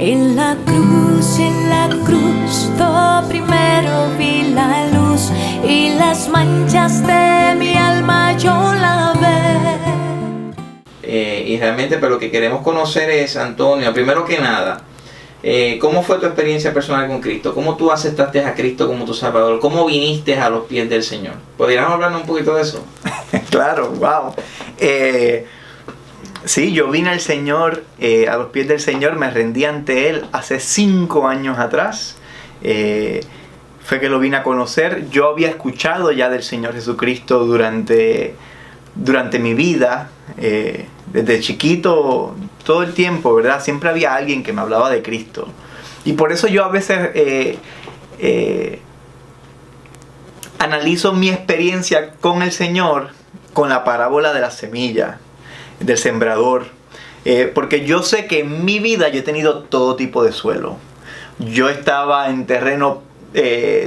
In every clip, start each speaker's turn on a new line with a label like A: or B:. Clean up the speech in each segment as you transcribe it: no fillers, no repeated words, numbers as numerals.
A: En la cruz, todo primero vi la luz y las manchas de mi alma yo lavé.
B: Y realmente, pero lo que queremos conocer es, Antonio, primero que nada, ¿cómo fue tu experiencia personal con Cristo? ¿Cómo tú aceptaste a Cristo como tu Salvador? ¿Cómo viniste a los pies del Señor? ¿Podríamos hablarnos un poquito de eso?
C: Claro, wow. Sí, yo vine al Señor, a los pies del Señor, me rendí ante Él hace 5 años atrás. Fue que lo vine a conocer. Yo había escuchado ya del Señor Jesucristo durante mi vida, desde chiquito, todo el tiempo, ¿verdad? Siempre había alguien que me hablaba de Cristo. Y por eso yo a veces analizo mi experiencia con el Señor con la parábola de la semilla, del sembrador. Porque yo sé que en mi vida yo he tenido todo tipo de suelo. Yo estaba en terreno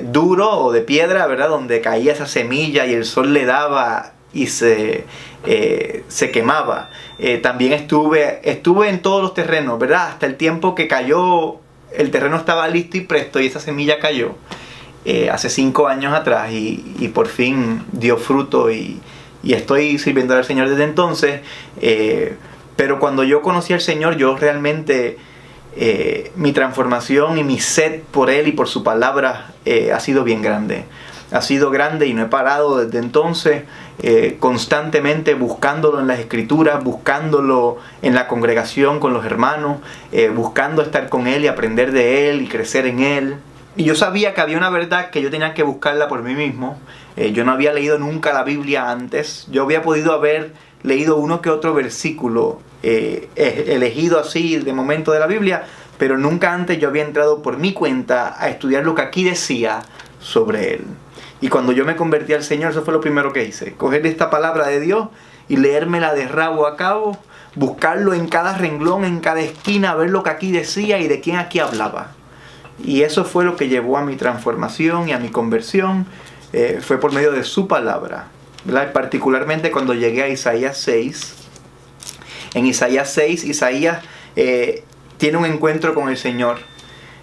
C: duro o de piedra, ¿verdad? Donde caía esa semilla y el sol le daba y se quemaba. También estuve en todos los terrenos, ¿verdad? Hasta el tiempo que cayó, el terreno estaba listo y presto y esa semilla cayó hace 5 años atrás y por fin dio fruto y estoy sirviendo al Señor desde entonces. Pero cuando yo conocí al Señor, yo realmente, mi transformación y mi sed por Él y por su palabra ha sido bien grande. Ha sido grande y no he parado desde entonces, constantemente buscándolo en las Escrituras, buscándolo en la congregación con los hermanos, buscando estar con Él y aprender de Él y crecer en Él. Y yo sabía que había una verdad que yo tenía que buscarla por mí mismo. Yo no había leído nunca la Biblia antes. Yo había podido haber leído uno que otro versículo elegido así de momento de la Biblia, pero nunca antes yo había entrado por mi cuenta a estudiar lo que aquí decía sobre Él. Y cuando yo me convertí al Señor, eso fue lo primero que hice. Coger esta palabra de Dios y leérmela de rabo a cabo, buscarlo en cada renglón, en cada esquina, ver lo que aquí decía y de quién aquí hablaba. Y eso fue lo que llevó a mi transformación y a mi conversión. Fue por medio de su palabra, ¿verdad? Particularmente cuando llegué a Isaías 6. En Isaías 6, Isaías tiene un encuentro con el Señor.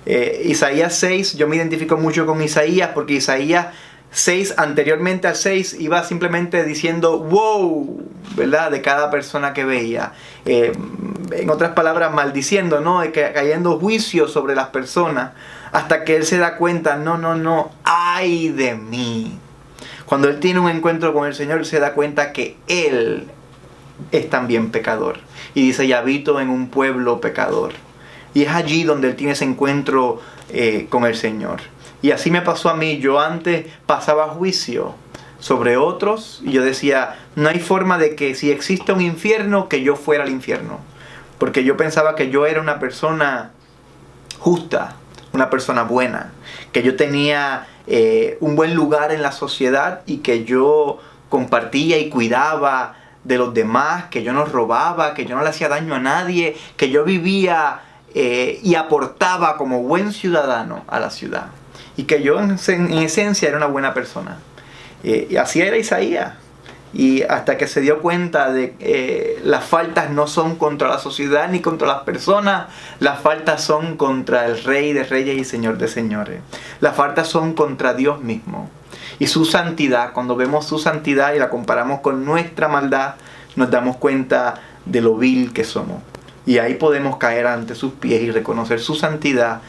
C: Isaías 6, yo me identifico mucho con Isaías porque Isaías 6, anteriormente al 6, iba simplemente diciendo wow, ¿verdad? De cada persona que veía. En otras palabras, maldiciendo, ¿no? Cayendo juicio sobre las personas, hasta que él se da cuenta, no, ay de mí. Cuando él tiene un encuentro con el Señor, él se da cuenta que él es también pecador. Y dice, y habito en un pueblo pecador. Y es allí donde él tiene ese encuentro con el Señor. Y así me pasó a mí. Yo antes pasaba juicio sobre otros y yo decía, no hay forma de que si existe un infierno, que yo fuera al infierno. Porque yo pensaba que yo era una persona justa, una persona buena, que yo tenía un buen lugar en la sociedad y que yo compartía y cuidaba de los demás, que yo no robaba, que yo no le hacía daño a nadie, que yo vivía y aportaba como buen ciudadano a la ciudad. Y que yo en esencia era una buena persona. Y así era Isaías. Y hasta que se dio cuenta de que las faltas no son contra la sociedad ni contra las personas. Las faltas son contra el Rey de Reyes y Señor de Señores. Las faltas son contra Dios mismo. Y su santidad, cuando vemos su santidad y la comparamos con nuestra maldad, nos damos cuenta de lo vil que somos. Y ahí podemos caer ante sus pies y reconocer su santidad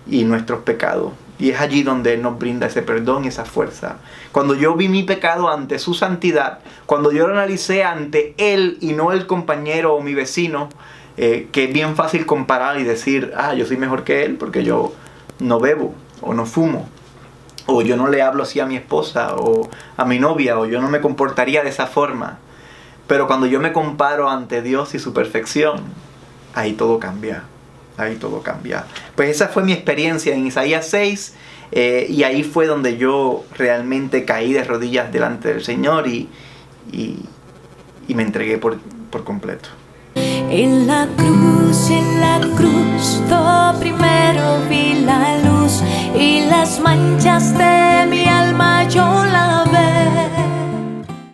C: y nuestros pecados. Y es allí donde Él nos brinda ese perdón y esa fuerza. Cuando yo vi mi pecado ante su santidad, cuando yo lo analicé ante Él y no el compañero o mi vecino, que es bien fácil comparar y decir, yo soy mejor que él porque yo no bebo o no fumo, o yo no le hablo así a mi esposa o a mi novia, o yo no me comportaría de esa forma. Pero cuando yo me comparo ante Dios y su perfección, ahí todo cambia. Ahí todo cambia. Pues esa fue mi experiencia en Isaías 6. Y ahí fue donde yo realmente caí de rodillas delante del Señor y me entregué por completo.
A: En la cruz, todo primero vi la luz y las manchas de mi alma yo lavé.